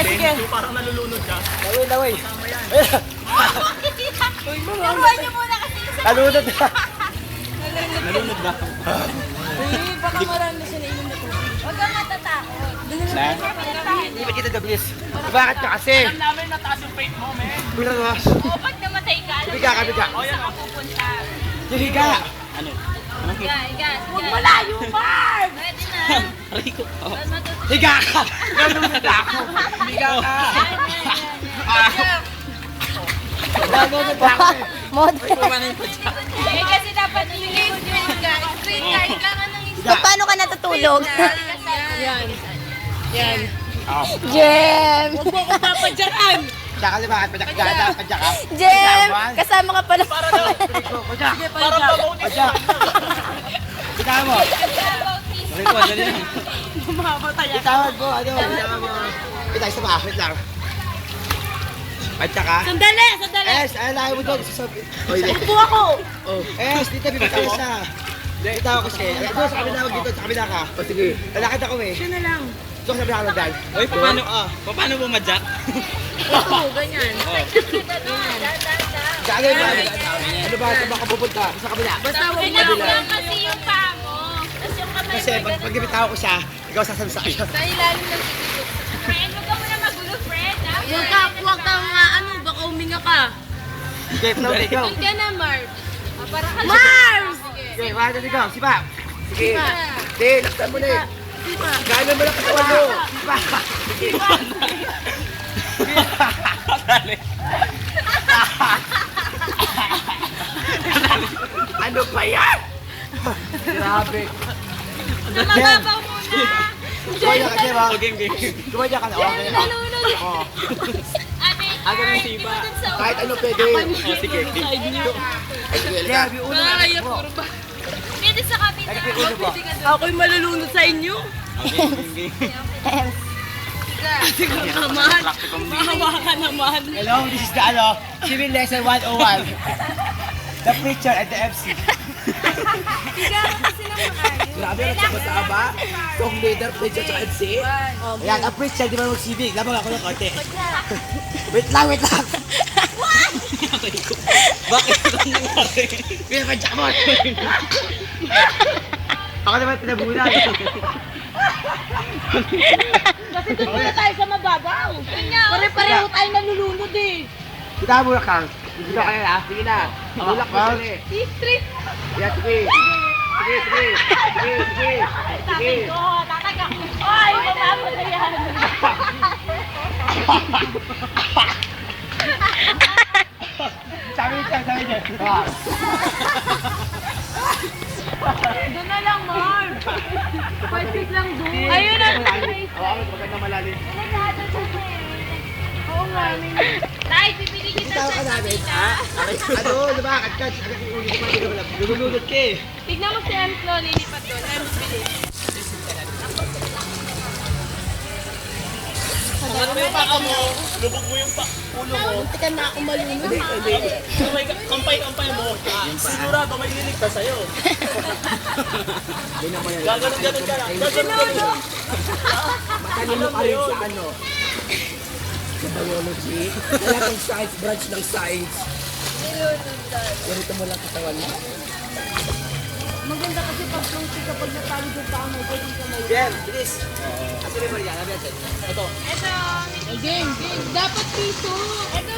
sige. Parang nalulunod ka. Laway. Nakuha niyo muna kasi isa. Nalunod na. Nalunod ba? Uy, baka marami siya nainom na tubig. Huwag kang matatakot. Hindi ba kita dablis? Bakit ka kasi? Alam namin nataas yung faith mo, men. Bilang mo. O, pag namatay ka, alam Biga ka, mo biga. kung saan ka pupunta. Higa. Ano? Higa, higa. Huwag malayo, Marv! Pwede na. Rico. Oh. Mas matutuwa. Higa ka. Nalunod ako. Higa ka. Nalunod ako eh. Eh, kasi dapat nililipod yung higa. Straight ka, higa ka ng isa. So, paano ka natutulog? Yan. Jem! Huwag mo akong papadyakan. Tsaka di ba? Padyak-gada. Padyak ka. Jem! Kasama ka pala. Padyak. Parang pabautis. Padyak. Kita mo. Rico, dali lang. Itawad mo. Ano? Itawad mo. Kita, isa pa. Wait lang. Padyak ka. Sandali. Alay mo doon. Oy, Upo ako! dito bibitaw sa. Bitaw ko siya. Dito sa kabila, dito sa kabila ka. O sige. Lalakad ako eh. Siya na lang. Dito sa kabila ka lang dahil. Uy, paano bumadyak? Ito, ganyan. Gagawin mo. Ano ba? Saan ba ka pupunta? Sa kabila. Basta huwag mo lang kasi yung paa mo. Tapos yung kamay Kasi pag bibitaw ko siya, ikaw sasabi sa akin. sa ilalim ng titik. Friend, huwag ka muna magulo, friend. Huwag ka nga, baka uminga ka. Okay, flow, ikaw. Huwag ka na, Marv. Para ka Mars! Okay, wala na ikaw. Sipa. Sige. Hindi, laksan mo na eh. Gano'n mo lang katawan mo. Sipa. Dali. Ano ba yan? Grabe. Mababaw muna. Kumaya ka, Jeba. Okay, game. Kumaya ka na. Okay na. Oo. Ate, Aga ng sipa. Kahit ano pwede. Oh, sige. Grabe, ulo ka. Pwede sa kabila. Nagpipig ulo ko. Ako'y malulunod sa inyo. Okay, game. Naman. Mahawa ka naman. Hello, this is the Civil Lesson 101. The preacher and the MC. Grabe, nagsama-sama. Song leader, preacher, at MC. Ayan, ang preacher, di ba mag-civic? Labang ako ng konti. Wait lang. Bakit ito nangyari? Pinapadyak mo. Ako naman pinabunan. Kasi doon muna tayo sa mababaw. Pare-pareho tayo nalulunod eh. Kita mo na kang. Sige na kayo na. Sige na. Tulak mo siya eh. Street. Yan, sige. Sige. Tatagak mo. Ay, mamamala yan. Sabi niya. Doon na lang, Marv. 5 feet lang doon. Ayun na. Oo, maganda malalim. Oo nga. Tay, pipili kita Bitaw sa ka namin. kabila. Ano, lumakad ka. Agad yung ulo ko. Lulunod ka eh. Tignan mo si Amplo, lilipat doon. Ay, bilis. Ano mo yung paka mo? Lubog mo yung ulo mo. Tika na ako malunod. Kampay mo. Sigurado may liligtas sa'yo. Gaganon ka lang. Gaganon. Matalino ka rin sa ano. Sa biology. Wala kang science, branch ng science. Ganito mo lang katawan mo. Maganda kasi pag floaty kapag natalo doon pa mo, pwedeng kamay. Jem, bilis. Asa rin mo rin yan? Ano yan? Ito. Ito, Game. Dapat piso. ito